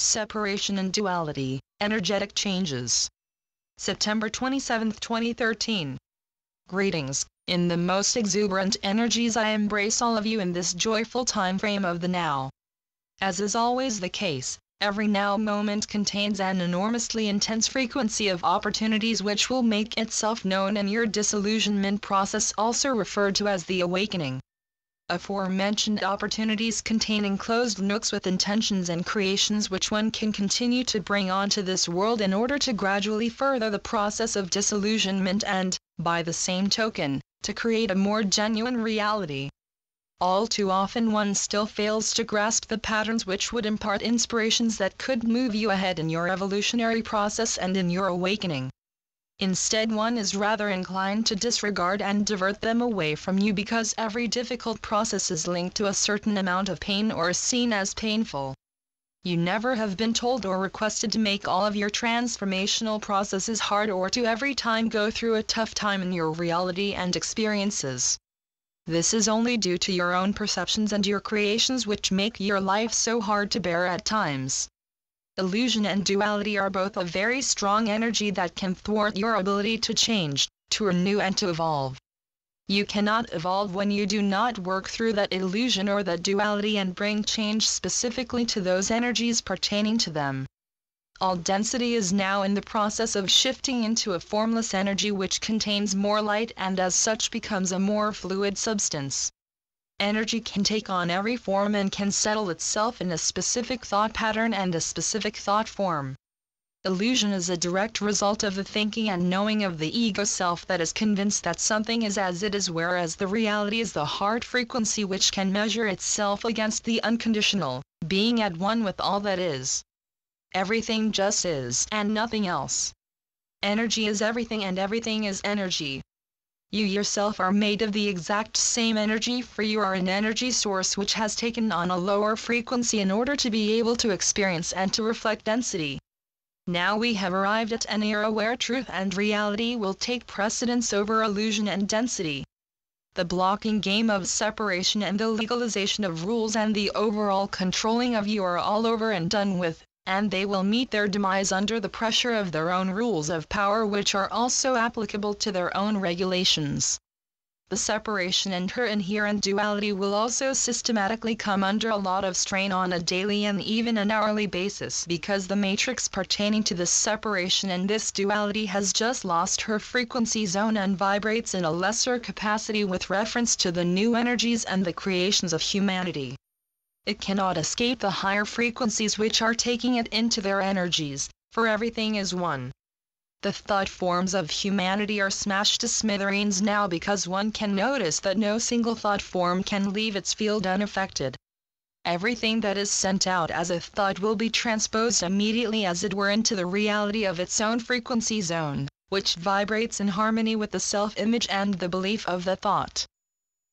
Separation and Duality, Energetic Changes. September 27, 2013. Greetings. In the most exuberant energies I embrace all of you in this joyful time frame of the now. As is always the case, every now moment contains an enormously intense frequency of opportunities which will make itself known in your disillusionment process, also referred to as the awakening. Aforementioned opportunities contain enclosed nooks with intentions and creations which one can continue to bring onto this world in order to gradually further the process of disillusionment and, by the same token, to create a more genuine reality. All too often one still fails to grasp the patterns which would impart inspirations that could move you ahead in your evolutionary process and in your awakening. Instead, one is rather inclined to disregard and divert them away from you because every difficult process is linked to a certain amount of pain or is seen as painful. You never have been told or requested to make all of your transformational processes hard or to every time go through a tough time in your reality and experiences. This is only due to your own perceptions and your creations which make your life so hard to bear at times. Illusion and duality are both a very strong energy that can thwart your ability to change, to renew and to evolve. You cannot evolve when you do not work through that illusion or that duality and bring change specifically to those energies pertaining to them. All density is now in the process of shifting into a formless energy which contains more light and as such becomes a more fluid substance. Energy can take on every form and can settle itself in a specific thought pattern and a specific thought form. Illusion is a direct result of the thinking and knowing of the ego self that is convinced that something is as it is, whereas the reality is the heart frequency which can measure itself against the unconditional, being at one with all that is. Everything just is and nothing else. Energy is everything and everything is energy. You yourself are made of the exact same energy, for you are an energy source which has taken on a lower frequency in order to be able to experience and to reflect density. Now we have arrived at an era where truth and reality will take precedence over illusion and density. The blocking game of separation and the legalization of rules and the overall controlling of you are all over and done with, and they will meet their demise under the pressure of their own rules of power which are also applicable to their own regulations. The separation and her inherent duality will also systematically come under a lot of strain on a daily and even an hourly basis because the matrix pertaining to this separation and this duality has just lost her frequency zone and vibrates in a lesser capacity with reference to the new energies and the creations of humanity. It cannot escape the higher frequencies which are taking it into their energies, for everything is one. The thought forms of humanity are smashed to smithereens now because one can notice that no single thought form can leave its field unaffected. Everything that is sent out as a thought will be transposed immediately as it were into the reality of its own frequency zone, which vibrates in harmony with the self-image and the belief of the thought.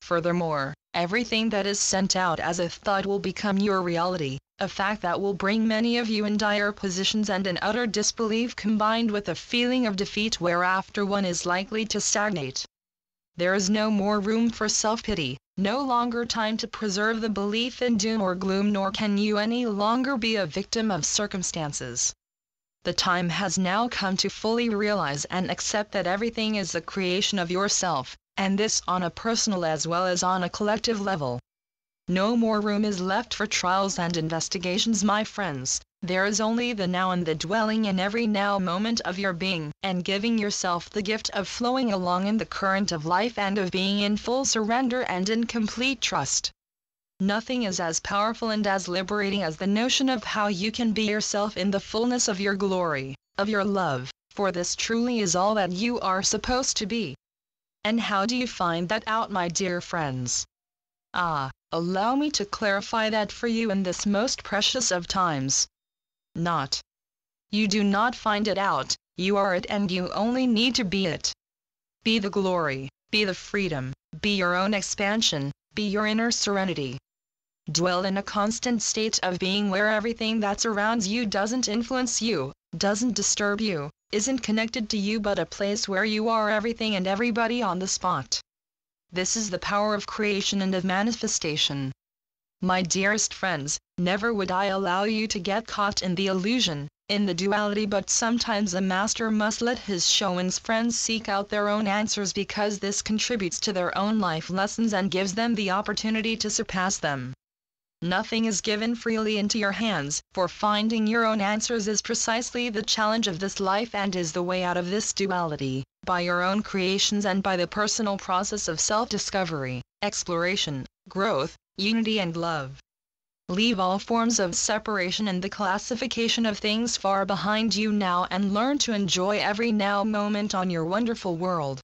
Furthermore, everything that is sent out as a thought will become your reality, a fact that will bring many of you in dire positions and in utter disbelief combined with a feeling of defeat whereafter one is likely to stagnate. There is no more room for self-pity, no longer time to preserve the belief in doom or gloom, nor can you any longer be a victim of circumstances. The time has now come to fully realize and accept that everything is the creation of yourself, and this on a personal as well as on a collective level. No more room is left for trials and investigations, my friends. There is only the now and the dwelling in every now moment of your being, and giving yourself the gift of flowing along in the current of life and of being in full surrender and in complete trust. Nothing is as powerful and as liberating as the notion of how you can be yourself in the fullness of your glory, of your love, for this truly is all that you are supposed to be. And how do you find that out, my dear friends? Allow me to clarify that for you in this most precious of times. Not. You do not find it out, you are it and you only need to be it. Be the glory, be the freedom, be your own expansion, be your inner serenity. Dwell in a constant state of being where everything that surrounds you doesn't influence you, doesn't disturb you, isn't connected to you, but a place where you are everything and everybody on the spot. This is the power of creation and of manifestation. My dearest friends, never would I allow you to get caught in the illusion, in the duality, but sometimes a master must let his Shoan's friends seek out their own answers, because this contributes to their own life lessons and gives them the opportunity to surpass them. Nothing is given freely into your hands, for finding your own answers is precisely the challenge of this life and is the way out of this duality, by your own creations and by the personal process of self-discovery, exploration, growth, unity and love. Leave all forms of separation and the classification of things far behind you now and learn to enjoy every now moment on your wonderful world.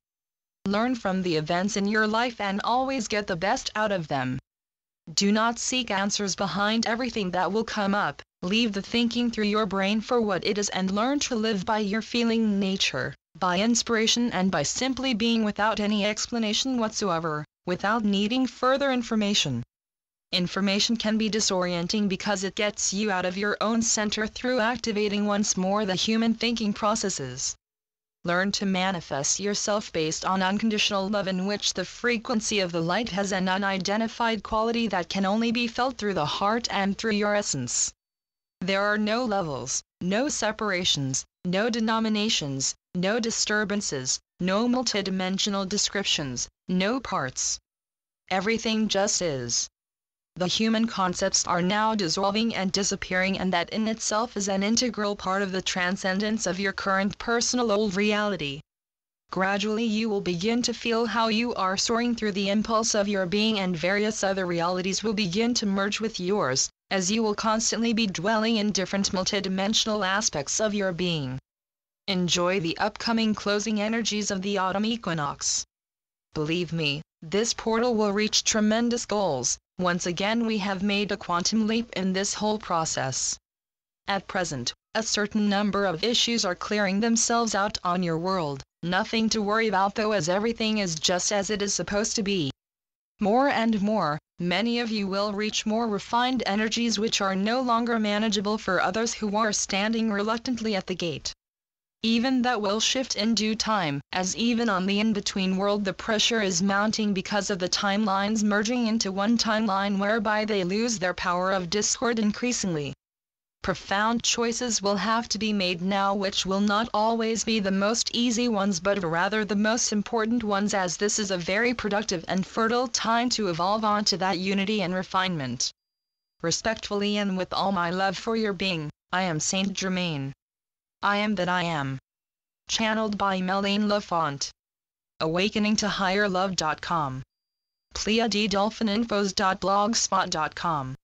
Learn from the events in your life and always get the best out of them. Do not seek answers behind everything that will come up, leave the thinking through your brain for what it is and learn to live by your feeling nature, by inspiration and by simply being without any explanation whatsoever, without needing further information. Information can be disorienting because it gets you out of your own center through activating once more the human thinking processes. Learn to manifest yourself based on unconditional love, in which the frequency of the light has an unidentified quality that can only be felt through the heart and through your essence. There are no levels, no separations, no denominations, no disturbances, no multidimensional descriptions, no parts. Everything just is. The human concepts are now dissolving and disappearing, and that in itself is an integral part of the transcendence of your current personal old reality. Gradually you will begin to feel how you are soaring through the impulse of your being, and various other realities will begin to merge with yours, as you will constantly be dwelling in different multidimensional aspects of your being. Enjoy the upcoming closing energies of the autumn equinox. Believe me, this portal will reach tremendous goals. Once again we have made a quantum leap in this whole process. At present, a certain number of issues are clearing themselves out on your world, nothing to worry about though, as everything is just as it is supposed to be. More and more, many of you will reach more refined energies which are no longer manageable for others who are standing reluctantly at the gate. Even that will shift in due time, as even on the in-between world the pressure is mounting because of the timelines merging into one timeline, whereby they lose their power of discord increasingly. Profound choices will have to be made now, which will not always be the most easy ones but rather the most important ones, as this is a very productive and fertile time to evolve onto that unity and refinement. Respectfully and with all my love for your being, I am Saint Germain. I am that I am. Channeled by Melaine Lafont. AwakeningToHigherLove.com. PleiadeDolphininfos.blogspot.com